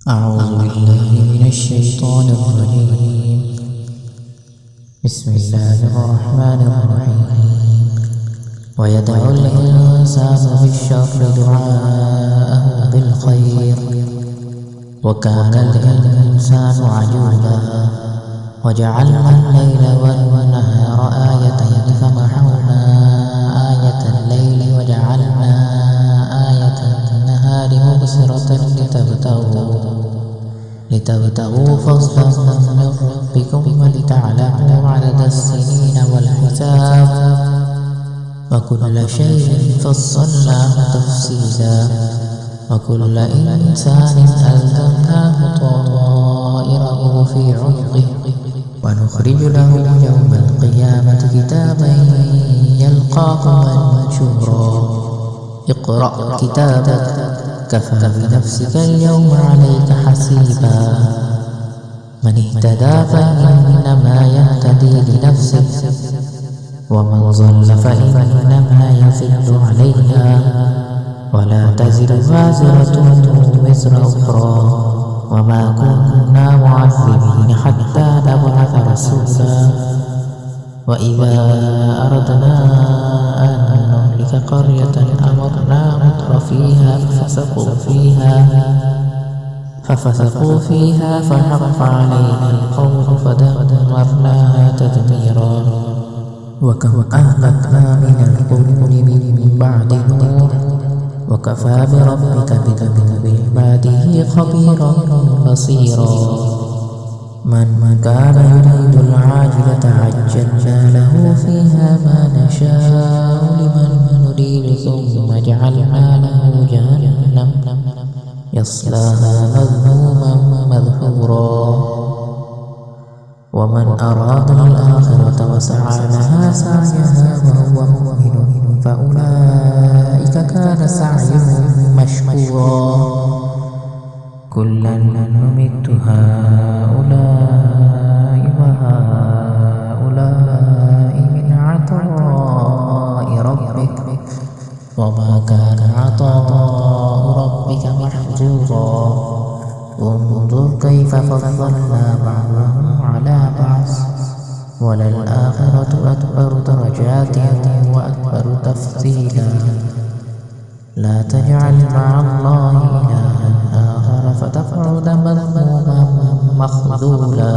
أعوذ بالله من الشيطان الرجيم. بسم الله الرحمن الرحيم. ويدعو الإنسان بالشر دعاءه بالخير وكان الإنسان عجولا وجعلنا الليل والنهار آيتين فمحونا آية الليل وجعلنا آية النهار مبصرة لتبتغوا فضلا من ربكم ولتعلموا عدد السنين والحساب وكل شيء فصلناه تفصيلا وكل إنسان ألزمناه طائره في عنقه ونخرج له يوم القيامة كتابا يلقاه منشورا اقرأ كتابك كفى بنفسك اليوم عليك حسيبا من اهتدى فإنما يهتدي لنفسه ومن ضل فإنما يضل عليها ولا تزر وازرة وزر أخرى وما كنا معذبين حتى نبعث رسولا وإذا أردنا أن نهلك قرية أمرنا متر فيها ففسقوا فيها فحق عليها القول فدمرناها تدميرا وكم أهلكنا من القرون من بعد نوح وكفى بربك بذنوب عباده خبيرا بصيرا من كان يريد العاجلة عجلنا له فيها ما نشاء لمن نريد ثم جعلنا له جهنم يصلاها مذموما مدحورا ومن أراد الآخرة وسعى لها سعيها وهو مؤمن فأولئك كان سعيهم مشكورا كلا نمد هؤلاء وهؤلاء من عطاء ربك وما كان عطاء ربك محظورا انظر كيف فضلنا بعضهم على بعض وللآخرة أكبر درجات وأكبر تفضيلا لا تجعل مع الله إلها آخر فتقعد مذموما مخذولا